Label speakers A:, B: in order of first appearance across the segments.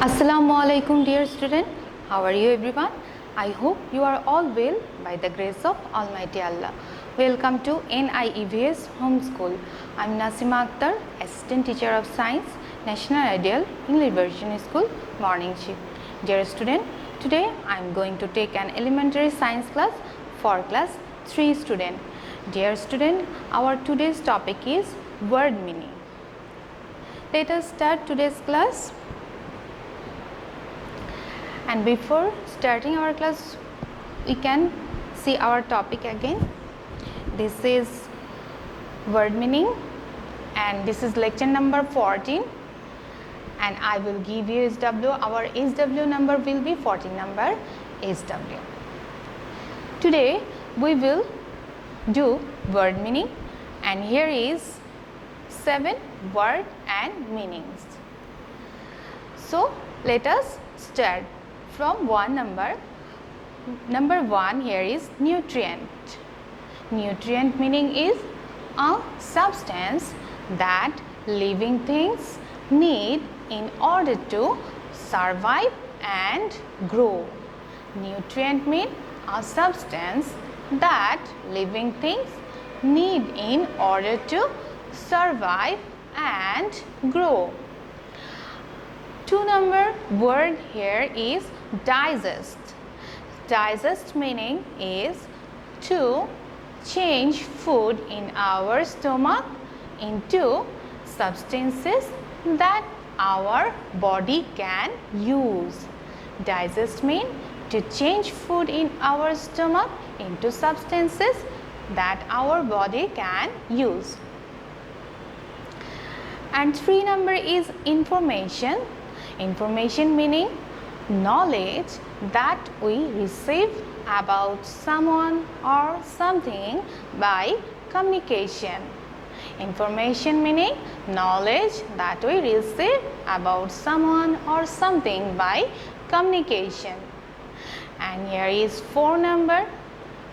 A: Assalamu alaikum dear student. How are you everyone? I hope you are all well by the grace of Almighty Allah. Welcome to NIEVS Homeschool. I am Nasima Akter, Assistant Teacher of Science, National Ideal University School, Morning Shift. Dear student, today I am going to take an elementary science class for class 3 student. Dear student, our today's topic is word meaning. Let us start today's class. And before starting our class, we can see our topic again. This is word meaning and this is lecture number 14, and I will give you SW. Our SW number will be 14 number SW. Today we will do word meaning, and here is 7 word and meanings. So let us start from number 1. Here is nutrient. Nutrient meaning is a substance that living things need in order to survive and grow. Nutrient means a substance that living things need in order to survive and grow. 2 number word here is digest. Digest meaning is to change food in our stomach into substances that our body can use. Digest means to change food in our stomach into substances that our body can use. And 3 number is information. Information meaning knowledge that we receive about someone or something by communication. Information meaning knowledge that we receive about someone or something by communication. And here is 4 number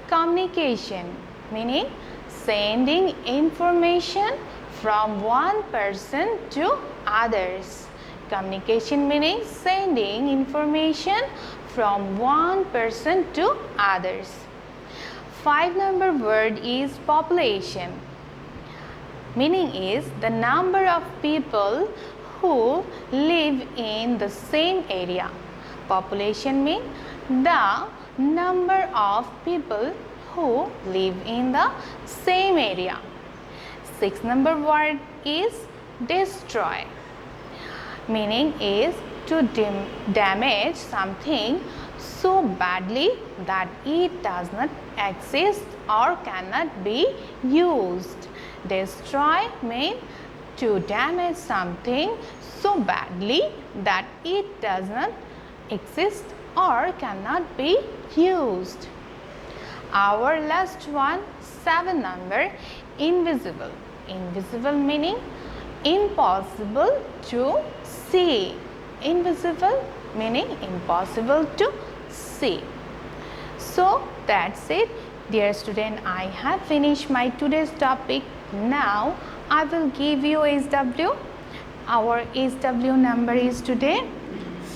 A: communication meaning sending information from one person to others. Communication meaning sending information from one person to others. 5 number word is population. Meaning is the number of people who live in the same area. Population means the number of people who live in the same area. 6 number word is destroy. Meaning is to damage something so badly that it does not exist or cannot be used. Destroy means to damage something so badly that it does not exist or cannot be used. Our last one, 7 number, invisible. Invisible meaning impossible to see. Invisible meaning impossible to see. So that's it. Dear student, I have finished my today's topic. Now I will give you SW. Our SW number is today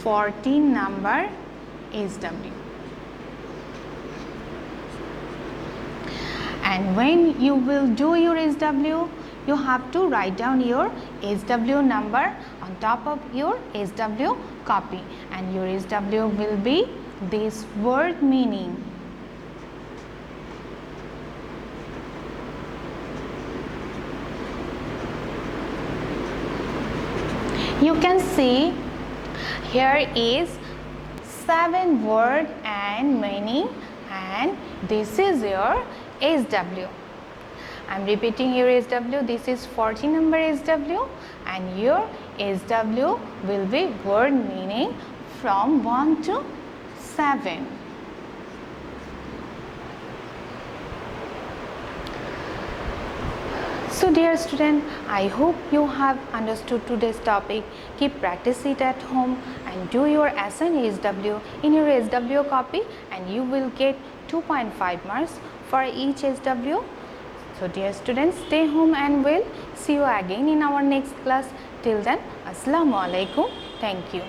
A: 14 number SW. And when you will do your SW, you have to write down your SW number on top of your SW copy, and your SW will be this word meaning. You can see here is 7 word and meaning, and this is your SW. I am repeating your SW. This is 14 number SW, and your SW will be word meaning from 1 to 7. So dear student, I hope you have understood today's topic. Keep practice it at home and do your assigned SW in your SW copy, and you will get 2.5 marks for each SW. So dear students, stay home and we'll see you again in our next class. Till then, Assalamu alaikum. Thank you.